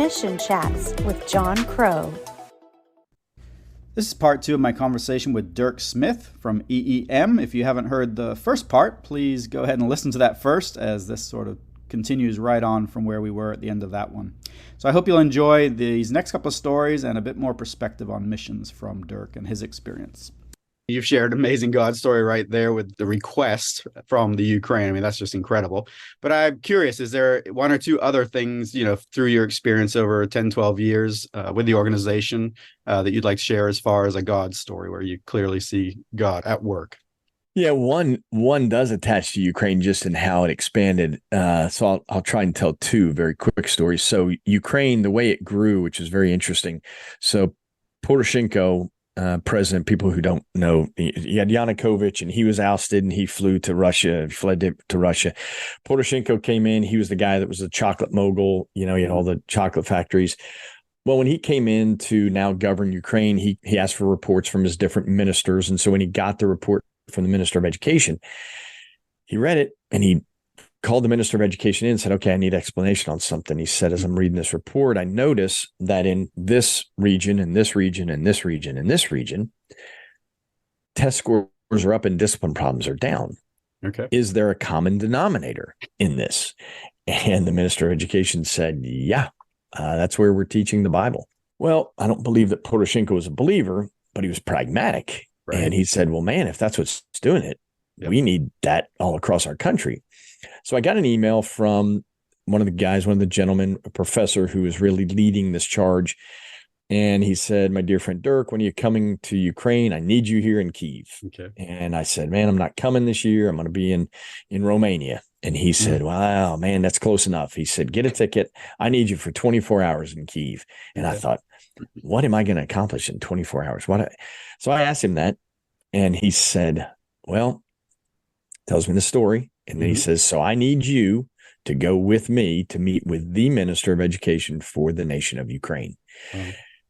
Mission Chats with John Crow. This is part 2 of my conversation with Dirk Smith from EEM. If you haven't heard the first part, please go ahead and listen to that first, as this sort of continues right on from where we were at the end of that one. So I hope you'll enjoy these next couple of stories and a bit more perspective on missions from Dirk and his experience. You've shared an amazing God story right there with the request from the Ukraine. I mean, that's just incredible. But I'm curious, is there one or two other things, through your experience over 10, 12 years with the organization that you'd like to share as far as a God story where you clearly see God at work? Yeah, one does attach to Ukraine just in how it expanded. So I'll try and tell two very quick stories. So Ukraine, the way it grew, which is very interesting. So Poroshenko, president, people who don't know, he had Yanukovych and he was ousted and he fled to Russia. Poroshenko came in. He was the guy that was a chocolate mogul. He had all the chocolate factories. Well, when he came in to now govern Ukraine, he asked for reports from his different ministers. And so when he got the report from the Minister of Education, he read it and he called the Minister of Education in and said, okay, I need explanation on something. He said, as I'm reading this report, I notice that in this region, and this region, and this region, and this region, test scores are up and discipline problems are down. Okay. Is there a common denominator in this? And the Minister of Education said, yeah, that's where we're teaching the Bible. Well, I don't believe that Poroshenko was a believer, but he was pragmatic. Right. And he said, well, man, if that's what's doing it, we need that all across our country. So I got an email from one of the gentlemen, a professor who was really leading this charge. And he said, my dear friend Dirk, when are you coming to Ukraine? I need you here in Kyiv. Okay. And I said, man, I'm not coming this year. I'm going to be in Romania. And he said, wow, man, that's close enough. He said, get a ticket. I need you for 24 hours in Kyiv. And I thought, what am I going to accomplish in 24 hours? So I asked him that. And he said, well, tells me the story. And then he says, so I need you to go with me to meet with the Minister of Education for the nation of Ukraine,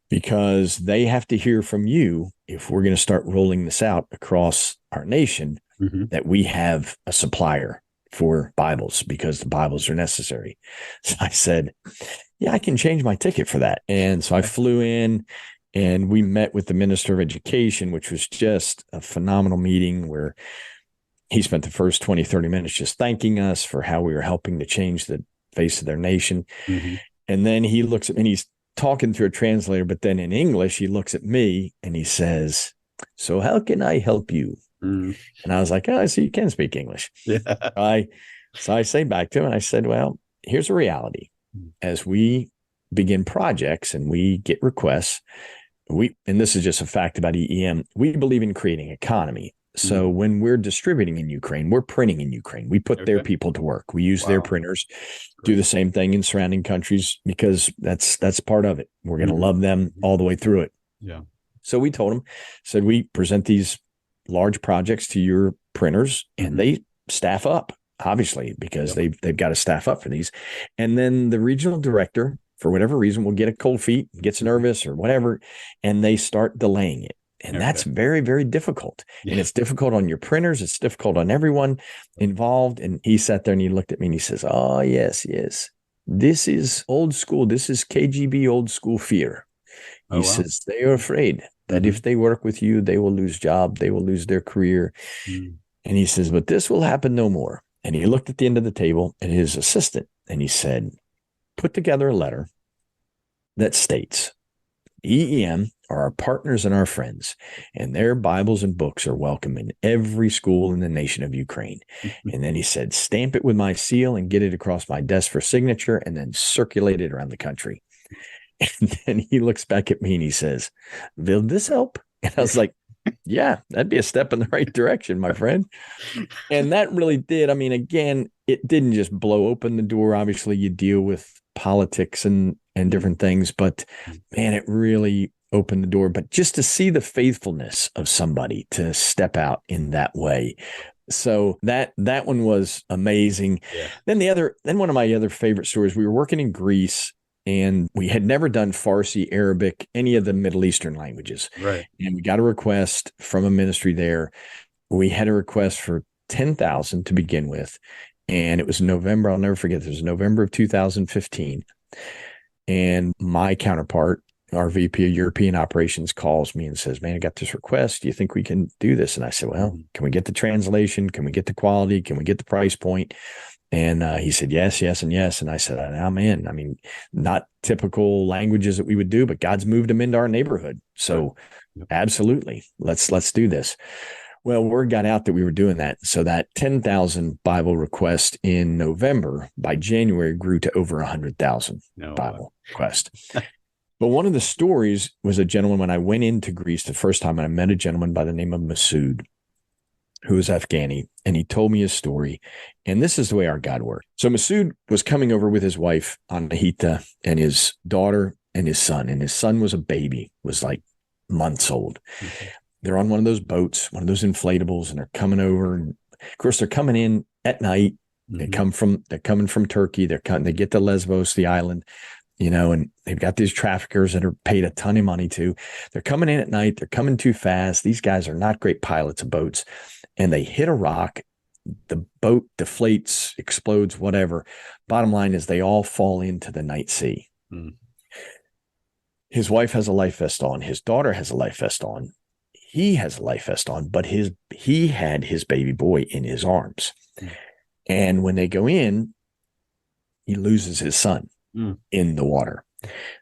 because they have to hear from you if we're going to start rolling this out across our nation, that we have a supplier for Bibles, because the Bibles are necessary. So I said, yeah, I can change my ticket for that. And so I flew in and we met with the Minister of Education, which was just a phenomenal meeting where he spent the first 20, 30 minutes just thanking us for how we were helping to change the face of their nation. And then he looks at me and he's talking through a translator, but then in English, he looks at me and he says, so how can I help you? And I was like, oh, I see you can speak English. So I say back to him and I said, well, here's a reality. As we begin projects and we get requests, and this is just a fact about EEM, we believe in creating economy. So when we're distributing in Ukraine, we're printing in Ukraine. We put their people to work. We use their printers, do the same thing in surrounding countries, because that's part of it. We're going to love them all the way through it. Yeah. So we told them, said, we present these large projects to your printers and they staff up, obviously, because they've got to staff up for these. And then the regional director, for whatever reason, will get a cold feet, gets nervous or whatever, and they start delaying it. And that's very, very difficult. And it's difficult on your printers. It's difficult on everyone involved. And he sat there and he looked at me and he says, oh, yes. This is old school. This is KGB old school fear. He says, they are afraid that if they work with you, they will lose job. They will lose their career. And he says, but this will happen no more. And he looked at the end of the table at his assistant and he said, put together a letter that states, EEM are our partners and our friends, and their Bibles and books are welcome in every school in the nation of Ukraine. And then he said, stamp it with my seal and get it across my desk for signature, and then circulate it around the country. And then he looks back at me and he says, will this help? And I was like, yeah, that'd be a step in the right direction, my friend. And that really did. I mean, again, it didn't just blow open the door. Obviously, you deal with politics and different things, but man, it really opened the door. But just to see the faithfulness of somebody to step out in that way. So that one was amazing. Yeah. Then one of my other favorite stories, we were working in Greece and we had never done Farsi, Arabic, any of the Middle Eastern languages. Right. And we got a request from a ministry there. We had a request for 10,000 to begin with. And it was November. I'll never forget. It was November of 2015. And my counterpart, our VP of European operations, calls me and says, man, I got this request. Do you think we can do this? And I said, well, can we get the translation? Can we get the quality? Can we get the price point? And he said, yes, yes, and yes. And I said, I'm in. I mean, not typical languages that we would do, but God's moved them into our neighborhood. So absolutely, let's do this. Well, word got out that we were doing that. So that 10,000 Bible request in November, by January, grew to over 100,000 Bible requests. But one of the stories was a gentleman, when I went into Greece the first time, and I met a gentleman by the name of Masood, who was Afghani, and he told me his story. And this is the way our God worked. So Masood was coming over with his wife, Anahita, and his daughter and his son. And his son was a baby, was like months old. Mm-hmm. They're on one of those boats, one of those inflatables, and they're coming over. And of course, they're coming in at night. Mm-hmm. They're coming from Turkey. They get to Lesbos, the island, and they've got these traffickers that are paid a ton of money to. They're coming in at night. They're coming too fast. These guys are not great pilots of boats. And they hit a rock. The boat deflates, explodes, whatever. Bottom line is they all fall into the night sea. Mm. His wife has a life vest on. His daughter has a life vest on. He has a life vest on, but he had his baby boy in his arms. Mm. And when they go in, he loses his son in the water.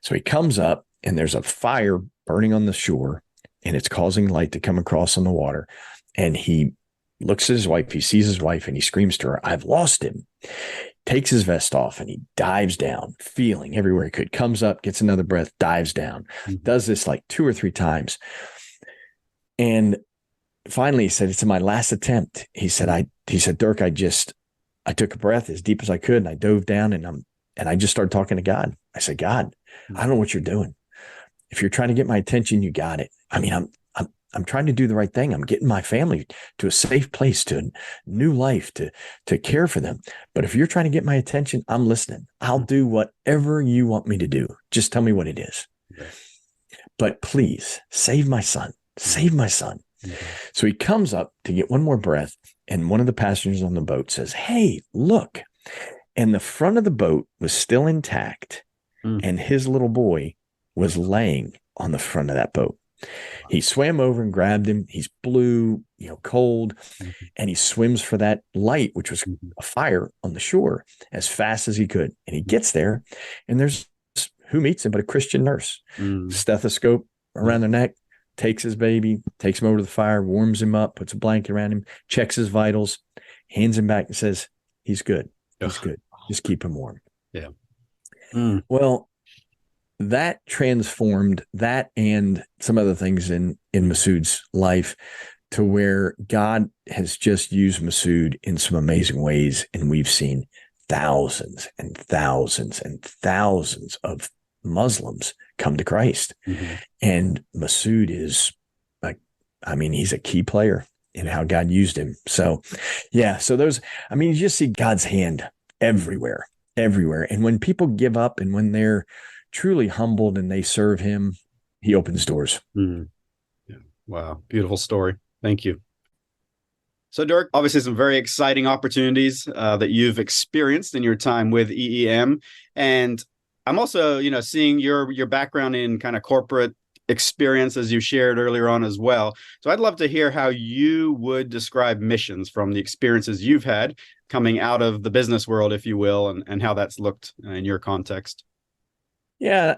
So he comes up, and there's a fire burning on the shore, and it's causing light to come across on the water. And he looks at his wife, he sees his wife, and he screams to her, I've lost him. Takes his vest off, and he dives down, feeling everywhere he could. Comes up, gets another breath, dives down. Does this like 2 or 3 times. And finally he said, it's my last attempt. He said, Dirk, I took a breath as deep as I could, and I dove down, and I just started talking to God. I said, God, I don't know what you're doing. If you're trying to get my attention, you got it. I mean, I'm trying to do the right thing. I'm getting my family to a safe place, to a new life, to care for them. But if you're trying to get my attention, I'm listening. I'll do whatever you want me to do. Just tell me what it is. Okay. But please save my son. Save my son. Okay. So he comes up to get one more breath, and one of the passengers on the boat says, hey, look. And the front of the boat was still intact, and his little boy was laying on the front of that boat. He swam over and grabbed him. He's blue, cold, and he swims for that light, which was a fire on the shore, as fast as he could. And he gets there, and there's who meets him but a Christian nurse, stethoscope around their neck, takes his baby, takes him over to the fire, warms him up, puts a blanket around him, checks his vitals, hands him back, and says, he's good. He's good. Just keep him warm. Yeah. Well, that transformed that and some other things in Masood's life to where God has just used Masood in some amazing ways. And we've seen thousands and thousands and thousands of Muslims come to Christ. Mm-hmm. And Masood is he's a key player in how God used him. So, yeah. So you just see God's hand everywhere. And when people give up and when they're truly humbled and they serve him, he opens doors. Mm-hmm. Yeah. Wow. Beautiful story. Thank you. So Dirk, obviously some very exciting opportunities that you've experienced in your time with EEM. And I'm also, seeing your background in kind of corporate experience, as you shared earlier on as well. So I'd love to hear how you would describe missions from the experiences you've had coming out of the business world, if you will, and how that's looked in your context. Yeah.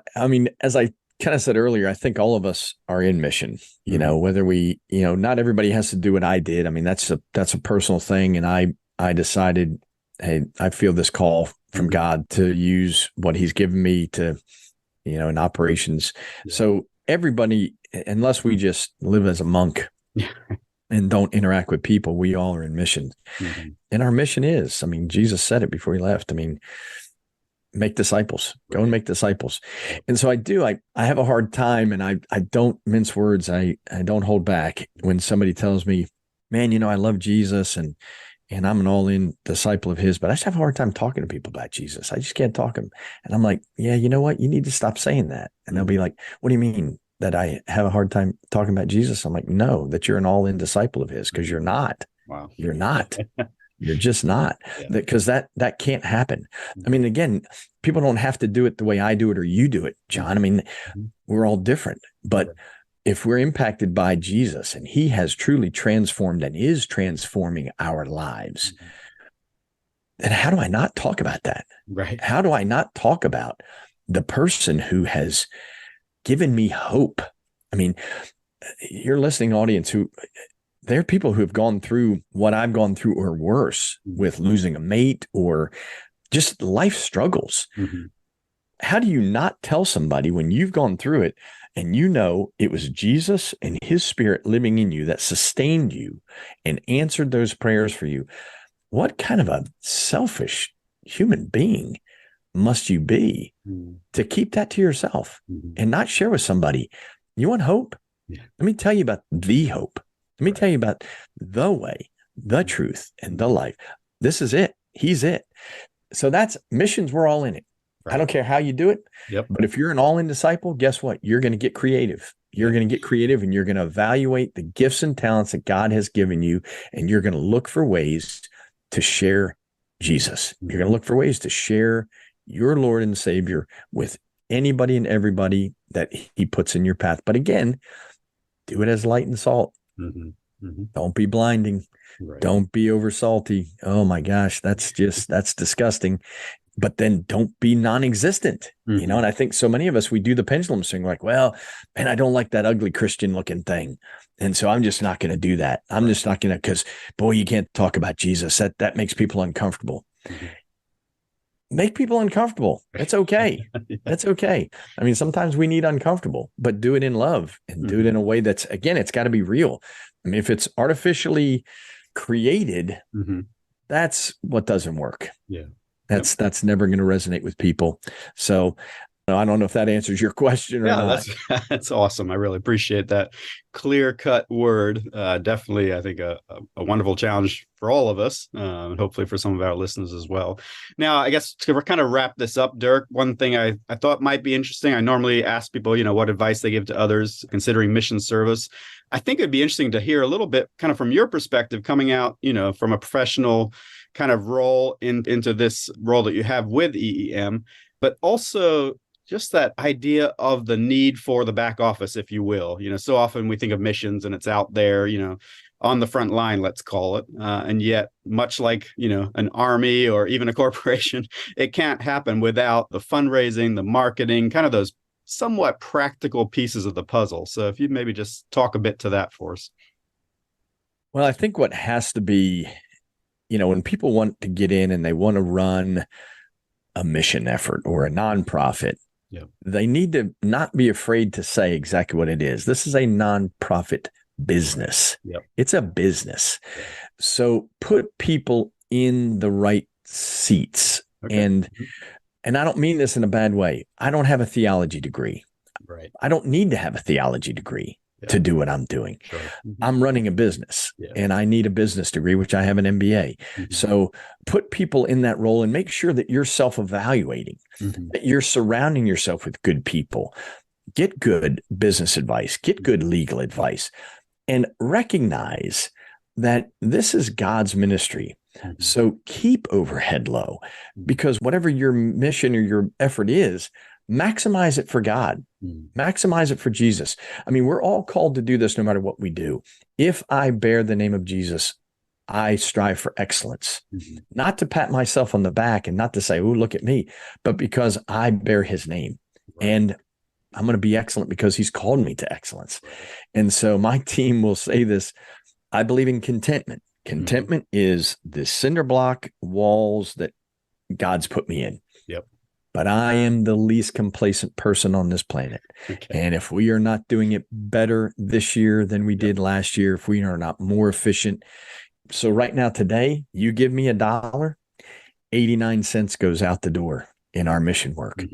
As I kind of said earlier, I think all of us are in mission, whether we, not everybody has to do what I did. That's a personal thing. And I decided, hey, I feel this call from God to use what he's given me to, in operations. Yeah. So everybody, unless we just live as a monk and don't interact with people, we all are in mission. Mm-hmm. And our mission is, Jesus said it before he left. Make disciples, go and make disciples. And so I have a hard time, and I don't mince words. I don't hold back when somebody tells me, man, I love Jesus and I'm an all-in disciple of his, but I just have a hard time talking to people about Jesus. I just can't talk him. And I'm like, yeah, you know what? You need to stop saying that. And they'll be like, what do you mean that I have a hard time talking about Jesus? I'm like, no, that you're an all-in disciple of his, because you're not. Wow. You're not. You're just not, because that can't happen. I mean, again, people don't have to do it the way I do it or you do it, John. I mean, we're all different, but if we're impacted by Jesus and he has truly transformed and is transforming our lives, then how do I not talk about that? Right. How do I not talk about the person who has given me hope? I mean, your listening audience, there are people who have gone through what I've gone through or worse with losing a mate or just life struggles. How do you not tell somebody when you've gone through it and you know it was Jesus and his spirit living in you that sustained you and answered those prayers for you? What kind of a selfish human being must you be to keep that to yourself and not share with somebody? You want hope? Let me tell you about the hope. Let me tell you about the way, the truth, and the life. This is it. He's it. So that's missions. We're all in it. I don't care how you do it. But if you're an all-in disciple, guess what? You're going to get creative. You're going to get creative, and you're going to evaluate the gifts and talents that God has given you, and you're going to look for ways to share Jesus. You're going to look for ways to share your Lord and Savior with anybody and everybody that he puts in your path. But again, do it as light and salt. Don't be blinding. Don't be over salty. Oh my gosh, that's disgusting. But then don't be non-existent, you know? And I think so many of us, we do the pendulum swing like, well, man, I don't like that ugly Christian looking thing. And so I'm just not going to do that. I'm just not going to, because boy, you can't talk about Jesus. That makes people uncomfortable. Make people uncomfortable. That's okay. That's okay. I mean, sometimes we need uncomfortable, but do it in love and do it in a way that's, again, it's got to be real. I mean, if it's artificially created, that's what doesn't work. That's never going to resonate with people. So I don't know if that answers your question or not. That's awesome. I really appreciate that clear-cut word. Definitely, I think a wonderful challenge for all of us, and hopefully for some of our listeners as well. Now, I guess to kind of wrap this up, Dirk, one thing I thought might be interesting, I normally ask people, what advice they give to others considering mission service. I think it'd be interesting to hear a little bit kind of from your perspective coming out, from a professional kind of role into this role that you have with EEM, but also just that idea of the need for the back office, if you will. So often we think of missions and it's out there, on the front line, let's call it. And yet, much like, an army or even a corporation, it can't happen without the fundraising, the marketing, kind of those somewhat practical pieces of the puzzle. So if you maybe just talk a bit to that for us. Well, I think what has to be, when people want to get in and they want to run a mission effort or a nonprofit, they need to not be afraid to say exactly what it is. This is a nonprofit business. It's a business. So put people in the right seats. And I don't mean this in a bad way. I don't have a theology degree. I don't need to have a theology degree to do what I'm doing. I'm running a business and I need a business degree, which I have an MBA. So put people in that role and make sure that you're self-evaluating, that you're surrounding yourself with good people. Get good business advice, get good legal advice, and recognize that this is God's ministry. So keep overhead low, because whatever your mission or your effort is, maximize it for God, maximize it for Jesus. I mean, we're all called to do this no matter what we do. If I bear the name of Jesus, I strive for excellence, not to pat myself on the back and not to say, oh, look at me, but because I bear his name and I'm going to be excellent because he's called me to excellence. And so my team will say this, I believe in contentment. Contentment is the cinder block walls that God's put me in. But I am the least complacent person on this planet. And if we are not doing it better this year than we did last year, if we are not more efficient. So right now, today, you give me $1, 89 cents goes out the door in our mission work.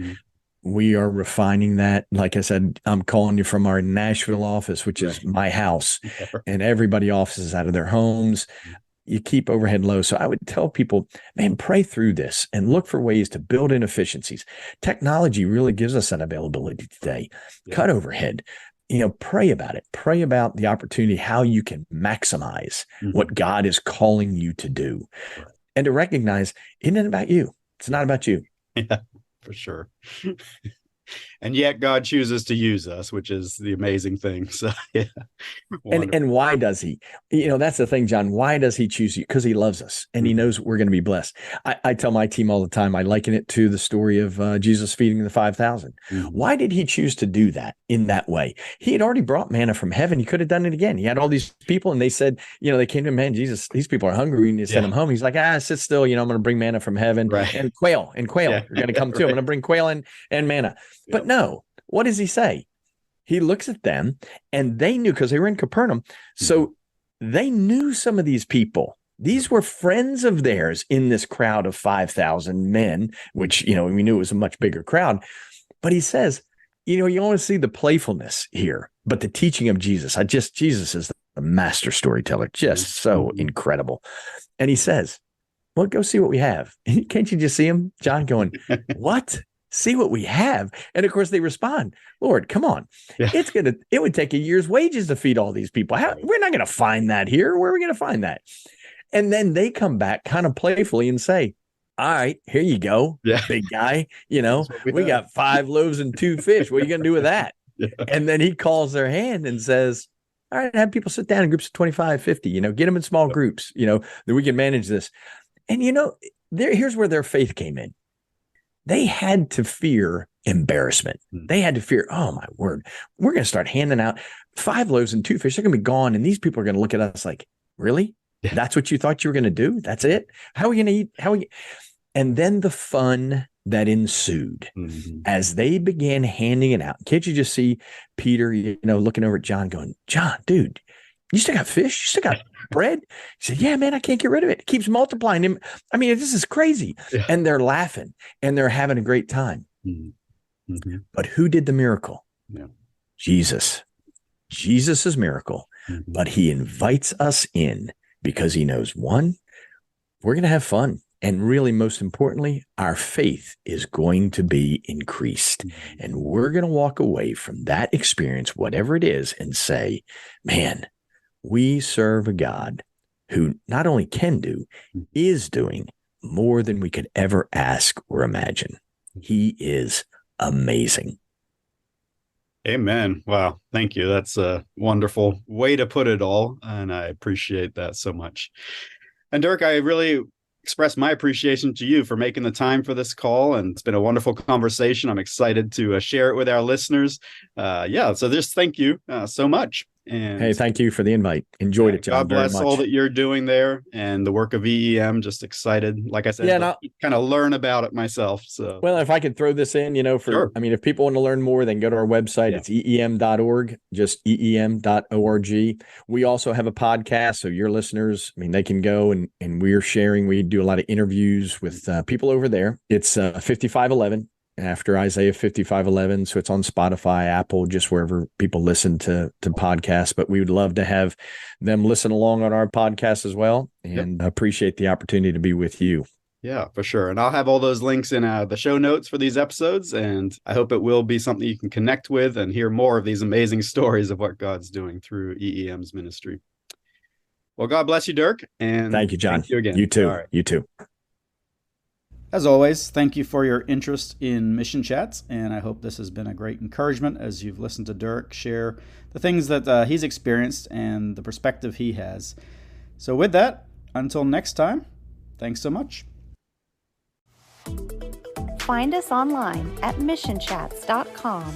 We are refining that. Like I said, I'm calling you from our Nashville office, which is my house, and everybody offices out of their homes. You keep overhead low. So I would tell people, man, pray through this and look for ways to build in efficiencies. Technology really gives us that availability today. Cut overhead. pray about it. Pray about the opportunity, how you can maximize what God is calling you to do, and to recognize it isn't about you. It's not about you. Yeah, for sure. And yet God chooses to use us, which is the amazing thing. So yeah. And why does he? That's the thing, John. Why does he choose you? Because he loves us and he knows we're going to be blessed. I tell my team all the time, I liken it to the story of Jesus feeding the 5,000. Why did he choose to do that in that way? He had already brought manna from heaven. He could have done it again. He had all these people and they said, they came to him, man, Jesus, these people are hungry. And he sent them home. He's like, sit still. I'm going to bring manna from heaven and quail are going to come too. I'm going to bring quail and manna. But no, what does he say? He looks at them and they knew, because they were in Capernaum. So they knew some of these people. These were friends of theirs in this crowd of 5,000 men, which, we knew it was a much bigger crowd. But he says, you always see the playfulness here, but the teaching of Jesus. Jesus is the master storyteller, just so incredible. And he says, well, go see what we have. Can't you just see him, John, going, what? See what we have. And of course they respond, Lord, come on. Yeah. It would take a year's wages to feed all these people. We're not going to find that here. Where are we going to find that? And then they come back kind of playfully and say, all right, here you go, big guy. We got 5 loaves and 2 fish. What are you going to do with that? Yeah. And then he calls their hand and says, all right, have people sit down in groups of 25, 50, get them in small groups, that we can manage this. And, here's where their faith came in. They had to fear embarrassment. They had to fear, oh my word, we're going to start handing out 5 loaves and 2 fish. They're going to be gone. And these people are going to look at us like, really? Yeah. That's what you thought you were going to do? That's it? How are we going to eat? And then the fun that ensued as they began handing it out. Can't you just see Peter, looking over at John going, John, dude, you still got fish? You still got bread? He said, yeah, man, I can't get rid of it. It keeps multiplying him. I mean, this is crazy. Yeah. And they're laughing and they're having a great time. But who did the miracle? Yeah. Jesus. Jesus' miracle. But he invites us in because he knows, one, we're going to have fun. And really, most importantly, our faith is going to be increased. And we're going to walk away from that experience, whatever it is, and say, man, we serve a God who not only can do, is doing more than we could ever ask or imagine. He is amazing. Amen. Wow. Thank you. That's a wonderful way to put it all. And I appreciate that so much. And Dirk, I really express my appreciation to you for making the time for this call. And it's been a wonderful conversation. I'm excited to share it with our listeners. So just thank you so much. And hey, thank you for the invite. Enjoyed it, John. God bless all that you're doing there and the work of EEM. Just excited, like I said, kind of learn about it myself. So, well, if I could throw this in, sure. If people want to learn more, then go to our website. Yeah. It's eem.org, just eem.org. We also have a podcast, so your listeners, they can go and we're sharing. We do a lot of interviews with people over there. It's 5511. After Isaiah 55:11. So it's on Spotify, Apple, just wherever people listen to podcasts. But we would love to have them listen along on our podcast as well, and appreciate the opportunity to be with you. Yeah, for sure. And I'll have all those links in the show notes for these episodes. And I hope it will be something you can connect with and hear more of these amazing stories of what God's doing through EEM's ministry. Well, God bless you, Dirk. And thank you, John. Thank you again. You too. All right. You too. As always, thank you for your interest in Mission Chats, and I hope this has been a great encouragement as you've listened to Dirk share the things that he's experienced and the perspective he has. So with that, until next time, thanks so much. Find us online at missionchats.com